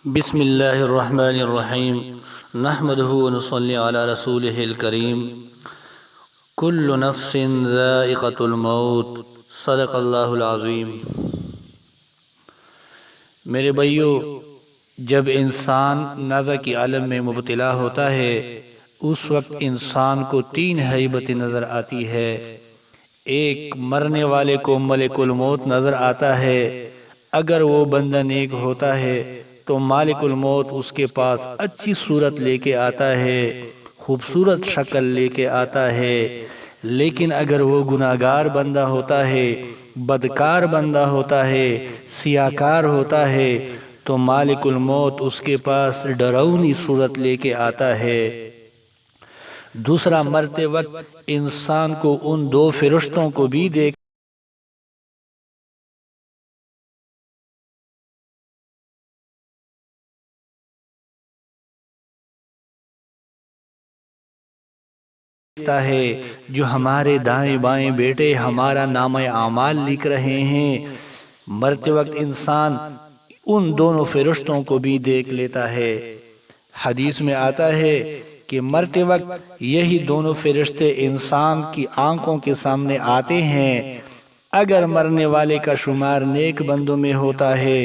بسم اللہ الرحمن الرحیم نحمدہ ونصلی علی رسولہ الکریم کل نفس ذائقۃ الموت صدق اللہ العظیم۔ میرے بھائیو، جب انسان نزع کی عالم میں مبتلا ہوتا ہے اس وقت انسان کو تین ہیبتیں نظر آتی ہے۔ ایک، مرنے والے کو ملک الموت نظر آتا ہے۔ اگر وہ بندہ نیک ہوتا ہے تو مالک الموت اس کے پاس اچھی صورت لے کے آتا ہے، خوبصورت شکل لے کے آتا ہے۔ لیکن اگر وہ گناہگار بندہ ہوتا ہے، بدکار بندہ ہوتا ہے، سیاکار ہوتا ہے تو مالک الموت اس کے پاس ڈراؤنی صورت لے کے آتا ہے۔ دوسرا، مرتے وقت انسان کو ان دو فرشتوں کو بھی دیکھتا ہے جو ہمارے دائیں بائیں بیٹے ہمارا نام اعمال لکھ رہے ہیں۔ مرتے وقت انسان ان دونوں فرشتوں کو بھی دیکھ لیتا ہے۔ حدیث میں آتا ہے کہ مرتے وقت یہی دونوں فرشتے انسان کی آنکھوں کے سامنے آتے ہیں۔ اگر مرنے والے کا شمار نیک بندوں میں ہوتا ہے،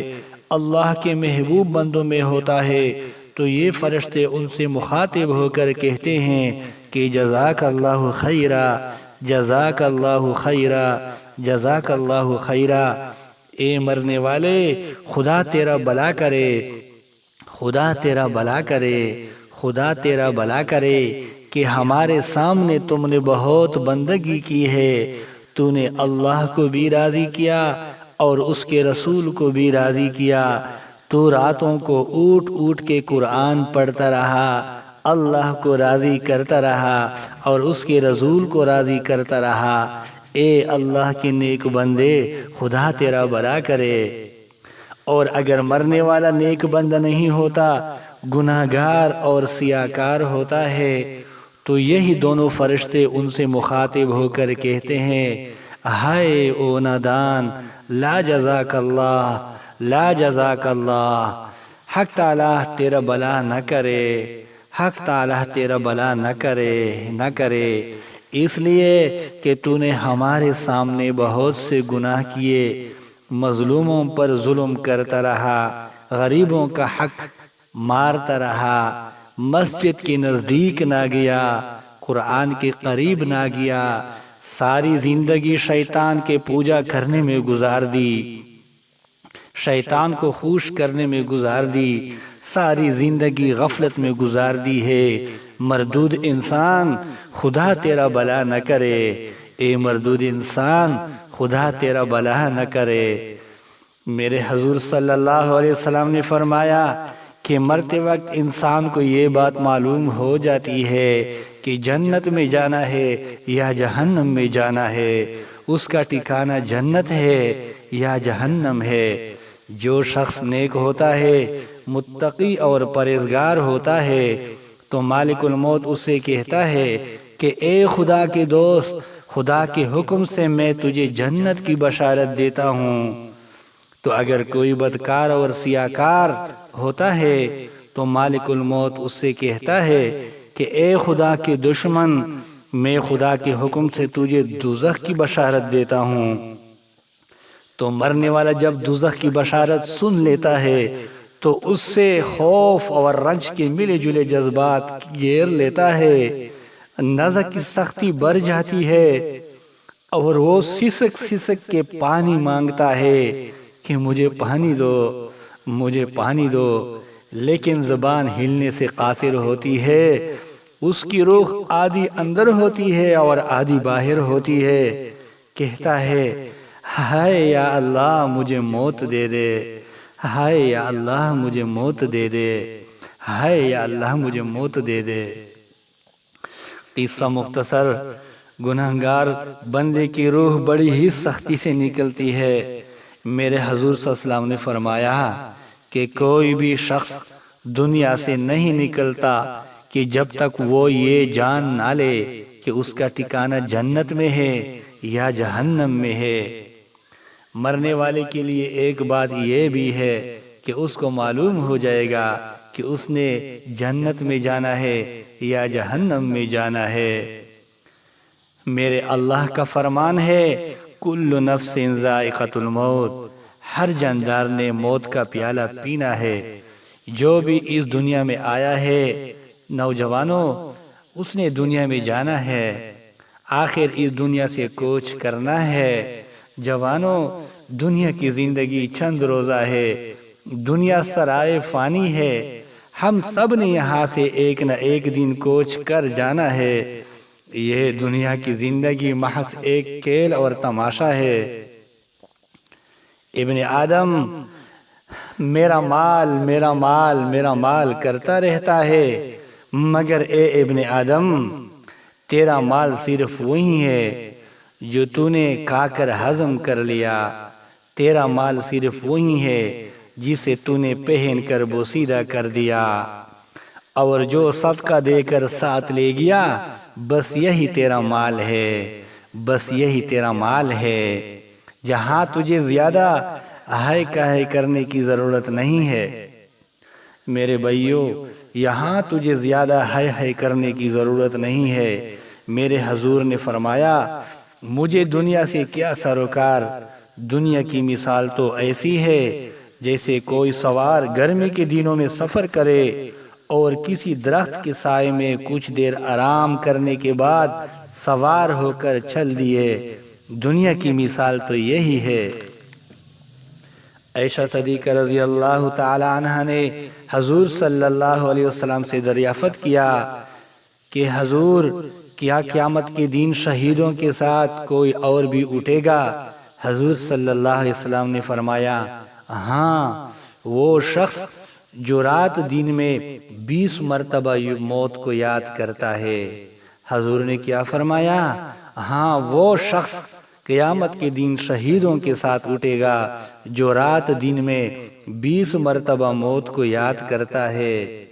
اللہ کے محبوب بندوں میں ہوتا ہے، تو یہ فرشتے ان سے مخاطب ہو کر کہتے ہیں کہ جزاک اللہ خیرا، جزاک اللہ خیرا، جزاک اللہ خیرا۔ اے مرنے والے، خدا تیرا بھلا کرے، خدا تیرا بھلا کرے، خدا تیرا بھلا کرے کہ ہمارے سامنے تم نے بہت بندگی کی ہے، تو نے اللہ کو بھی راضی کیا اور اس کے رسول کو بھی راضی کیا۔ تو راتوں کو اٹھ اٹھ کے قرآن پڑھتا رہا، اللہ کو راضی کرتا رہا اور اس کے رسول کو راضی کرتا رہا۔ اے اللہ کے نیک بندے، خدا تیرا بھلا کرے۔ اور اگر مرنے والا نیک بندہ نہیں ہوتا، گناہگار اور سیاکار ہوتا ہے، تو یہی دونوں فرشتے ان سے مخاطب ہو کر کہتے ہیں، ہائے او نادان، لا جزاک اللہ، لا جزاک اللہ، حق تعالیٰ تیرا بھلا نہ کرے، حق تعالیٰ تیرا بھلا نہ کرے، نہ کرے، اس لیے کہ تو نے ہمارے سامنے بہت سے گناہ کیے، مظلوموں پر ظلم کرتا رہا، غریبوں کا حق مارتا رہا، مسجد کے نزدیک نہ گیا، قرآن کے قریب نہ گیا، ساری زندگی شیطان کے پوجا کرنے میں گزار دی، شیطان کو خوش کرنے میں گزار دی، ساری زندگی غفلت میں گزار دی ہے۔ مردود انسان، خدا تیرا بھلا نہ کرے، اے مردود انسان، خدا تیرا بھلا نہ کرے۔ میرے حضور صلی اللہ علیہ وسلم نے فرمایا کہ مرتے وقت انسان کو یہ بات معلوم ہو جاتی ہے کہ جنت میں جانا ہے یا جہنم میں جانا ہے، اس کا ٹھکانہ جنت ہے یا جہنم ہے۔ جو شخص نیک ہوتا ہے، متقی اور پرہیزگار ہوتا ہے، تو مالک الموت اس سے کہتا ہے کہ اے خدا کے دوست، خدا کے حکم سے میں تجھے جنت کی بشارت دیتا ہوں۔ تو اگر کوئی بدکار اور سیاکار ہوتا ہے تو مالک الموت اس سے کہتا ہے کہ اے خدا کے دشمن، میں خدا کے حکم سے تجھے دوزخ کی بشارت دیتا ہوں۔ تو مرنے والا جب دوزخ کی بشارت سن لیتا ہے تو اس سے خوف اور رنج کے ملے جلے جذبات گھیر لیتا ہے، نزع کی سختی بڑھ جاتی ہے اور وہ سسک سسک کے پانی مانگتا ہے کہ مجھے پانی دو، مجھے پانی دو، لیکن زبان ہلنے سے قاصر ہوتی ہے، اس کی روح آدھی اندر ہوتی ہے اور آدھی باہر ہوتی ہے۔ کہتا ہے، ہائے یا اللہ مجھے موت دے دے، ہائے یا اللہ مجھے موت دے دے، ہائے یا اللہ مجھے موت دے دے۔ قصہ مختصر، گناہگار بندے کی روح بڑی ہی سختی سے نکلتی ہے۔ میرے حضور صلی اللہ علیہ وسلم نے فرمایا کہ کوئی بھی شخص دنیا سے نہیں نکلتا کہ جب تک وہ یہ جان نہ لے کہ اس کا ٹھکانہ جنت میں ہے یا جہنم میں ہے۔ مرنے والے کے لیے ایک بات یہ بھی ہے کہ اس کو معلوم ہو جائے گا کہ اس نے جنت میں جانا ہے یا جہنم میں جانا ہے۔ میرے اللہ کا فرمان ہے کل نفس ذائقۃ الموت، ہر جاندار نے موت کا پیالہ پینا ہے۔ جو بھی اس دنیا میں آیا ہے نوجوانوں، اس نے دنیا میں جانا ہے، آخر اس دنیا سے کوچ کرنا ہے۔ جوانوں، دنیا کی زندگی چند روزہ ہے، دنیا سرائے فانی ہے، ہم سب نے یہاں سے ایک نہ ایک دن کوچ کر جانا ہے۔ یہ دنیا کی زندگی محض ایک کھیل اور تماشا ہے۔ ابن آدم میرا مال میرا مال میرا مال کرتا رہتا ہے، مگر اے ابن آدم تیرا مال صرف وہی ہے جو تو نے کھا کر ہضم کر لیا، تیرا مال صرف وہی ہے جسے تو نے پہن کر بوسیدہ کر دیا، اور جو صدقہ دے کر ساتھ لے گیا بس یہی تیرا مال ہے، بس یہی تیرا مال ہے۔ جہاں تجھے زیادہ ہائے کہے کرنے کی ضرورت نہیں ہے میرے بھائیو، یہاں تجھے زیادہ ہائے کرنے کی ضرورت نہیں ہے۔ میرے حضور نے فرمایا مجھے دنیا سے کیا سروکار، دنیا کی مثال تو ایسی ہے جیسے کوئی سوار گرمی کے دنوں میں سفر کرے اور کسی درخت کے سائے میں کچھ دیر آرام کرنے کے بعد سوار ہو کر چل دیے، دنیا کی مثال تو یہی ہے۔ عائشہ صدیقہ رضی اللہ تعالی عنہ نے حضور صلی اللہ علیہ وسلم سے دریافت کیا کہ حضور کیا قیامت کے دن شہیدوں کے ساتھ کوئی اور بھی اٹھے گا؟ حضور صلی اللہ علیہ وسلم نے فرمایا ہاں، وہ شخص جو رات دن میں 20 مرتبہ موت کو یاد کرتا ہے۔ حضور نے کیا فرمایا؟ ہاں، وہ شخص قیامت کے دن شہیدوں کے ساتھ اٹھے گا جو رات دن میں 20 مرتبہ موت کو یاد کرتا ہے۔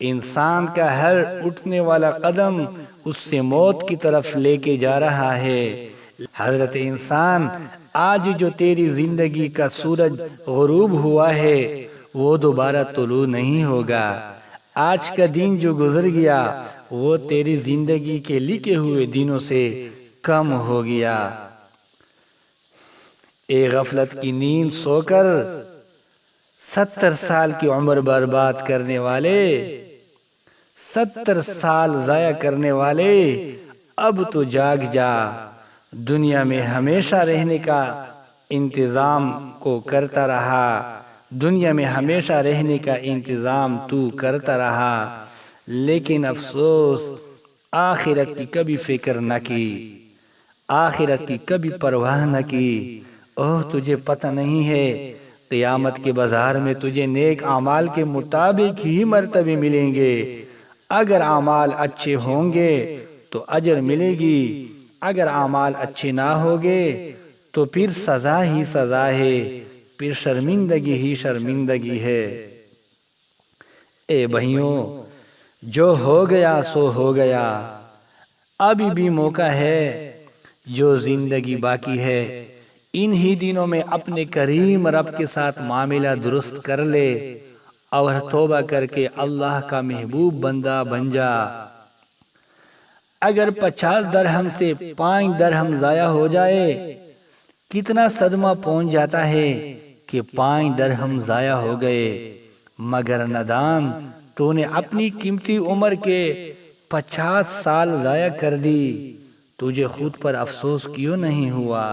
انسان کا ہر اٹھنے والا قدم اس سے موت کی طرف لے کے جا رہا ہے۔ حضرت انسان، آج جو تیری زندگی کا سورج غروب ہوا ہے وہ دوبارہ طلوع نہیں ہوگا۔ آج کا دن جو گزر گیا وہ تیری زندگی کے لکھے ہوئے دنوں سے کم ہو گیا۔ ایک غفلت کی نیند سو کر 70 سال کی عمر برباد کرنے والے، 70 سال ضائع کرنے والے، اب تو جاگ جا، دنیا میں ہمیشہ رہنے کا انتظام کو کرتا رہا، دنیا میں ہمیشہ رہنے کا انتظام تو کرتا رہا، لیکن افسوس آخرت کی کبھی فکر نہ کی، آخرت کی کبھی پرواہ نہ کی۔ اوہ تجھے پتہ نہیں ہے قیامت کے بازار میں تجھے نیک اعمال کے مطابق ہی مرتبے ملیں گے۔ اگر اعمال اچھے ہوں گے تو اجر ملے گی، اگر اعمال اچھے نہ ہوگے تو پھر سزا ہی سزا ہے، پھر شرمندگی ہی شرمندگی ہے۔ اے بھائیوں، جو ہو گیا سو ہو گیا، ابھی بھی موقع ہے، جو زندگی باقی ہے انہی دنوں میں اپنے کریم رب کے ساتھ معاملہ درست کر لے اور توبہ کر کے اللہ کا محبوب بندہ بن جا۔ اگر 50 درہم سے 5 درہم ضائع ہو جائے کتنا صدمہ پہنچ جاتا ہے کہ 5 درہم ضائع ہو گئے، مگر ندان تو نے اپنی قیمتی عمر کے 50 سال ضائع کر دی، تجھے خود پر افسوس کیوں نہیں ہوا؟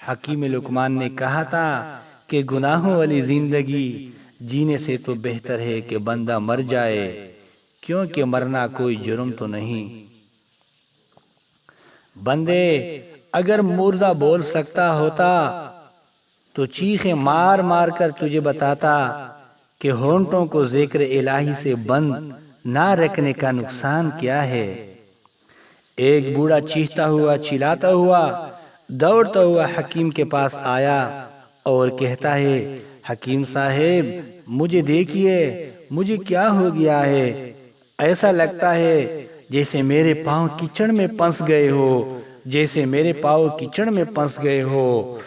حکیم لقمان نے کہا تھا کہ گناہوں والی زندگی جینے سے تو بہتر ہے کہ بندہ مر جائے، کیونکہ مرنا کوئی جرم تو نہیں۔ بندے، اگر مردہ بول سکتا ہوتا تو چیخیں مار مار کر تجھے بتاتا کہ ہونٹوں کو ذکر الہی سے بند نہ رکھنے کا نقصان کیا ہے۔ ایک بوڑھا چیختا ہوا چلاتا ہوا دوڑتا ہوا حکیم کے پاس آیا اور کہتا ہے حکیم صاحب مجھے دیکھیے، مجھے کیا ہو گیا ہے، ایسا لگتا ہے جیسے میرے پاؤں کیچڑ میں پھنس گئے ہو، جیسے میرے پاؤں کیچڑ میں پھنس گئے ہو۔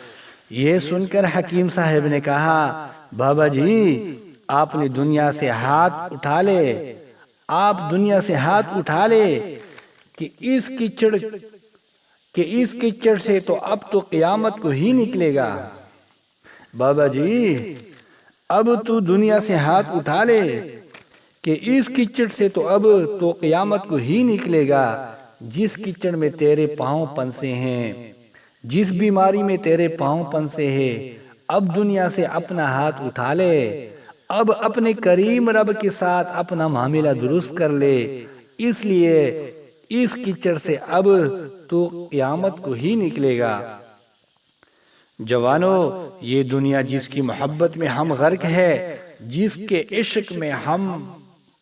یہ سن کر حکیم صاحب نے کہا بابا جی آپ نے دنیا سے ہاتھ اٹھا لے، آپ دنیا سے ہاتھ اٹھا لے کہ اس کچڑ سے تو اب تو قیامت کو ہی نکلے گا۔ بابا جی اب تو دنیا سے ہاتھ اٹھا لے کہ اس کچڑ سے تو اب تو قیامت کو ہی نکلے گا۔ جس کچڑ میں تیرے پاؤں پنسے ہیں، جس بیماری میں تیرے پاؤں پنسے ہیں، اب دنیا سے اپنا ہاتھ اٹھا لے، اب اپنے کریم رب کے ساتھ اپنا معاملہ درست کر لے۔ اس لیے اس کچڑ سے اب تو قیامت کو ہی نکلے گا۔ جوانو، یہ دنیا جس کی محبت میں ہم غرق ہے، جس کے عشق میں ہم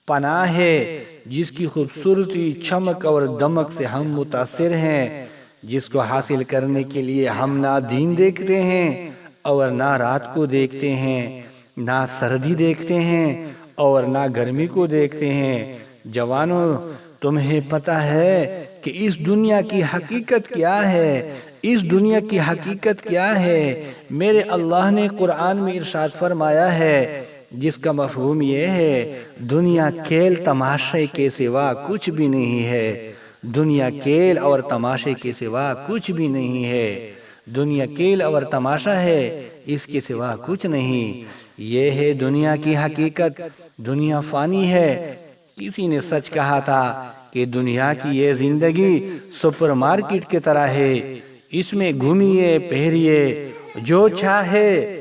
پناہ ہے، جس کی خوبصورتی، چمک اور دمک سے ہم متاثر ہیں، جس کو حاصل کرنے کے لیے ہم نہ دن دیکھتے ہیں اور نہ رات کو دیکھتے ہیں، نہ سردی دیکھتے ہیں اور نہ گرمی کو دیکھتے ہیں۔ جوانو، تمہیں پتہ ہے کہ اس دنیا کی حقیقت کیا ہے؟ اس دنیا کی حقیقت کیا ہے؟ میرے اللہ نے قرآن میں ارشاد فرمایا ہے، جس کا مفہوم یہ ہے، دنیا کھیل تماشے کے سوا کچھ بھی نہیں ہے۔ دنیا کھیل اور تماشے کے سوا کچھ بھی نہیں ہے۔ دنیا کھیل اور تماشا ہے، اس کے سوا کچھ نہیں۔ یہ ہے دنیا کی حقیقت۔ دنیا فانی ہے۔ کسی نے سچ کہا تھا کہ دنیا کی یہ زندگی سپر مارکیٹ کی طرح ہے، اس میں گھومیے پھریے، جو چاہے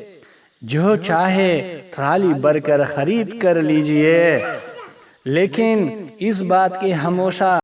ٹرالی بھر کر خرید کر لیجئے، لیکن اس بات کے ہمیشہ